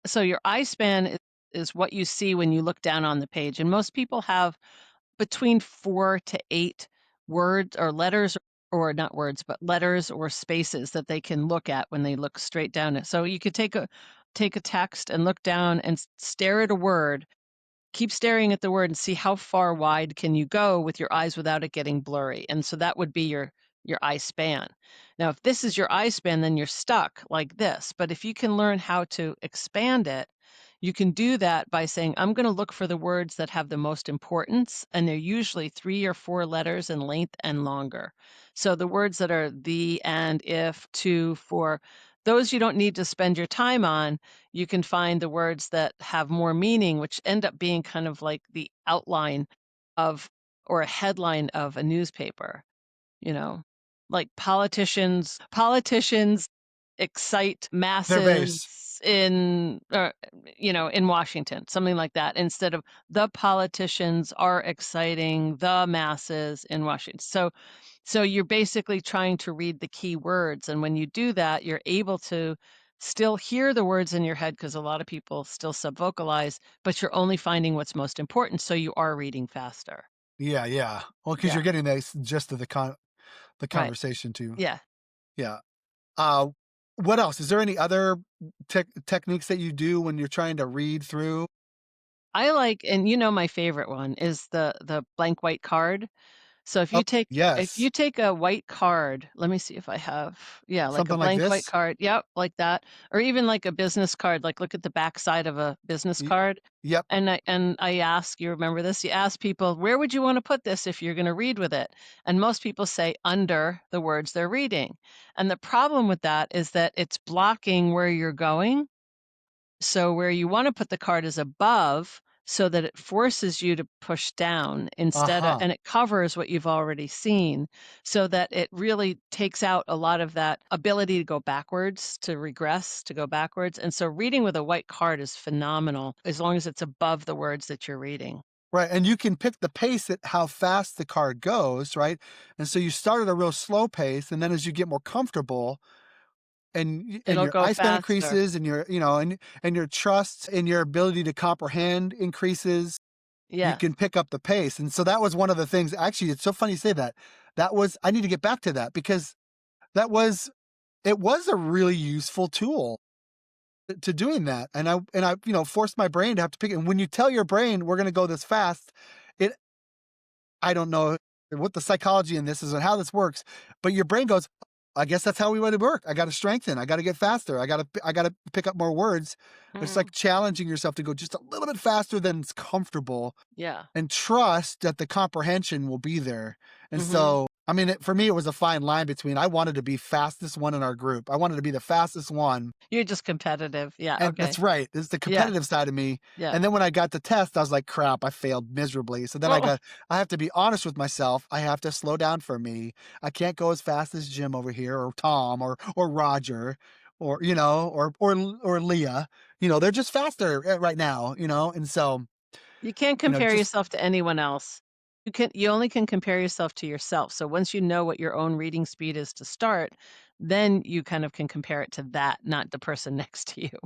So your eye span is what you see when you look down on the page, and most people have between 4 to 8 words or letters, or not words, but letters or spaces that they can look at when they look straight down it. So you could take a text and look down and stare at a word, keep staring at the word and see how far wide can you go with your eyes without it getting blurry. And so that would be your eye span. Now, if this is your eye span, then you're stuck like this. But if you can learn how to expand it, you can do that by saying, I'm going to look for the words that have the most importance, and they're usually 3 or 4 letters in length and longer. So the words that are the, and, if, to, for, those you don't need to spend your time on. You can find the words that have more meaning, which end up being kind of like the outline of or a headline of a newspaper, you know, like politicians excite Their base. masses in, in Washington, something like that, instead of the politicians are exciting the masses in Washington. So you're basically trying to read the key words, and when you do that, you're able to still hear the words in your head because a lot of people still subvocalize, but you're only finding what's most important, so you are reading faster. Yeah, yeah. Well, because 'cause you're Yeah, getting the gist of the right. conversation too. Yeah. Yeah. Uh, what else? Is there any other techniques that you do when you're trying to read through? I like, and my favorite one is the blank white card. So if Oh, you take if yes. you take a white card, let me see if I have, yeah, like a Something like blank white this? card. Yep, like that. Or even like a business card, like look at the back side of a business Y card. Yep. And I ask, you remember this? You ask people, where would you want to put this if you're going to read with it? And most people say under the words they're reading. And the problem with that is that it's blocking where you're going. So where you wanna put the card is above so that it forces you to push down instead of, Uh-huh. and it covers what you've already seen so that it really takes out a lot of that ability to go backwards, to regress, to go backwards. And so reading with a white card is phenomenal as long as it's above the words that you're reading. Right, and you can pick the pace at how fast the card goes, right? And so you start at a real slow pace, and then as you get more comfortable and It'll your go eye span faster. increases and and your trust and your ability to comprehend increases, you Yeah. can pick up the pace. And so that was one of the things. Actually, it's so funny you say that. That was I need to get back to that because that was it was a really useful tool to doing that. And I forced my brain to have to pick it. And when you tell your brain we're gonna go this fast, it I don't know what the psychology in this is and how this works, but your brain goes, I guess that's how we want to work. I got to strengthen. I got to get faster. I got to pick up more words. It's like Mm, challenging yourself to go just a little bit faster than it's comfortable yeah. and trust that the comprehension will be there. And Mhm. so, I mean, for me, it was a fine line between I wanted to be fastest one in our group. I wanted to be the fastest one. You're just competitive. Yeah, And okay. that's right. It's the Yeah, competitive side of me. yeah. And then when I got to test, I was like, crap, I failed miserably. So then Oh, I have to be honest with myself. I have to slow down for me. I can't go as fast as Jim over here or Tom or Roger or, or Leah. They're just faster right now, And so, you can't compare just yourself to anyone else. You only can compare yourself to yourself. So once you know what your own reading speed is to start, then you kind of can compare it to that, not the person next to you.